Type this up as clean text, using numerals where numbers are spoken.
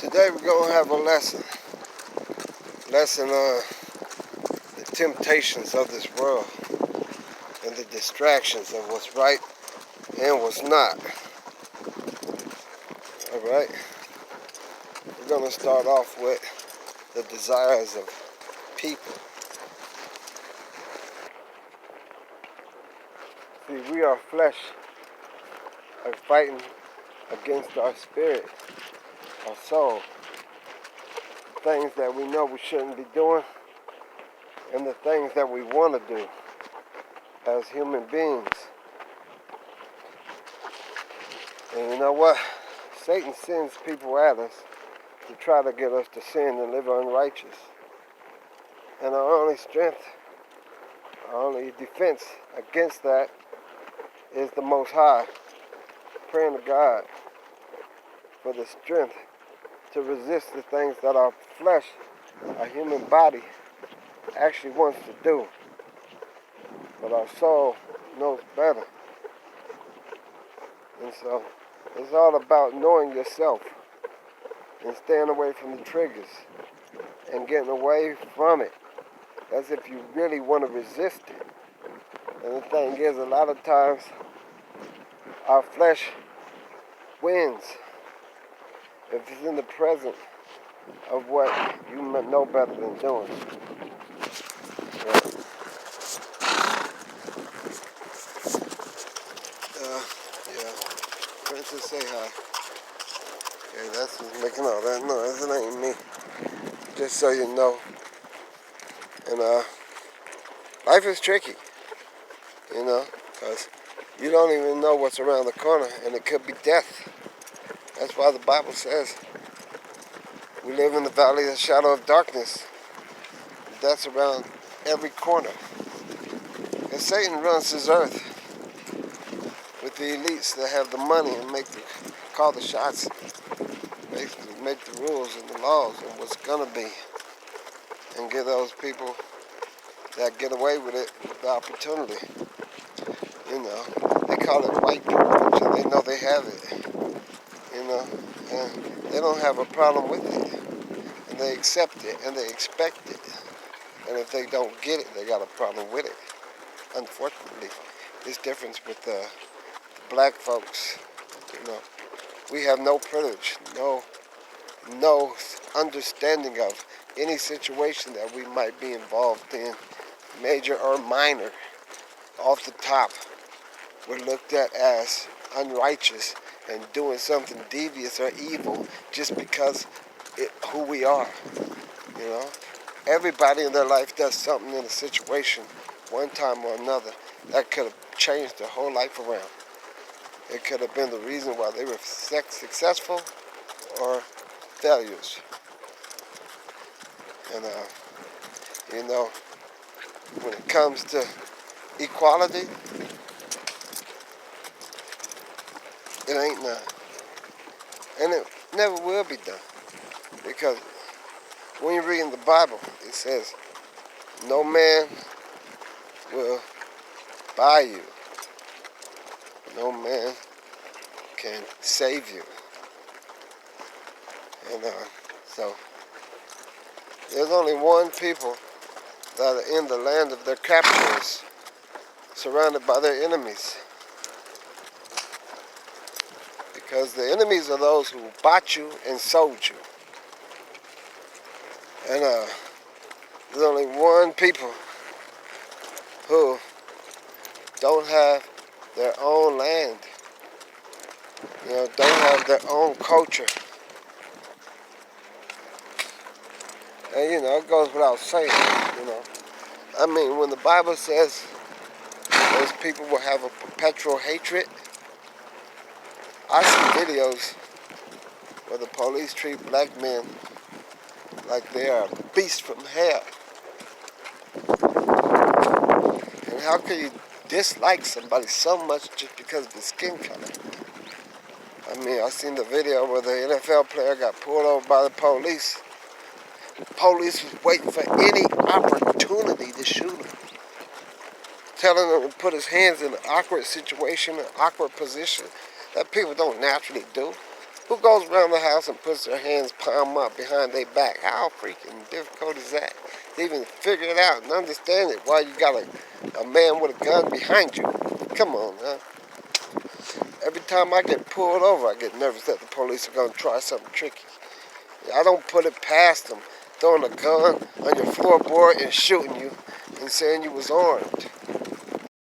Today we're going to have a lesson on the temptations of this world and the distractions of what's right and what's not. Alright, we're going to start off with the desires of people. See, we are flesh are fighting against our spirit, our soul, the things that we know we shouldn't be doing, and the things that we want to do as human beings. And you know what? Satan sends people at us to try to get us to sin and live unrighteous. And our only strength, our only defense against that is the Most High, praying to God for the strength to resist the things that our flesh, our human body, actually wants to do. But our soul knows better. And so it's all about knowing yourself and staying away from the triggers and getting away from it as if you really want to resist it. And the thing is, a lot of times our flesh wins if it's in the presence of what you know better than doing. Yeah. Princess, say hi. Okay, that's who's making all that noise. It ain't me. Just so you know. And life is tricky, you know, because you don't even know what's around the corner, and it could be death. That's why the Bible says we live in the valley of the shadow of darkness. Death's around every corner. And Satan runs this earth with the elites that have the money and call the shots, basically make the rules and the laws and what's gonna be, and give those people that get away with it the opportunity. You know, they call it white privilege, and they know they have it. You know, and they don't have a problem with it, and they accept it, and they expect it. And if they don't get it, they got a problem with it. Unfortunately, this difference with the black folks, you know, we have no privilege, no understanding of any situation that we might be involved in, major or minor. Off the top, we're looked at as unrighteous and doing something devious or evil just because who we are. You know, everybody in their life does something in a situation, one time or another, that could have changed their whole life around. It could have been the reason why they were successful or failures. And you know, when it comes to equality, it ain't none. And it never will be done. Because when you read in the Bible, it says, no man will buy you. No man can save you. And so, there's only one people that are in the land of their captors, surrounded by their enemies. Because the enemies are those who bought you and sold you. And there's only one people who don't have their own land, you know, don't have their own culture. And, you know, it goes without saying, you know. I mean, when the Bible says those people will have a perpetual hatred, I see videos where the police treat black men like they are beasts from hell. And how can you dislike somebody so much just because of the skin color? I mean, I seen the video where the NFL player got pulled over by the police. The police was waiting for any opportunity to shoot him, telling him to put his hands in an awkward situation, an awkward position that people don't naturally do. Who goes around the house and puts their hands palm up behind their back? How freaking difficult is that? To even figure it out and understand it while you got a man with a gun behind you. Come on, huh? Every time I get pulled over, I get nervous that the police are going to try something tricky. I don't put it past them throwing a gun on your floorboard and shooting you and saying you was armed.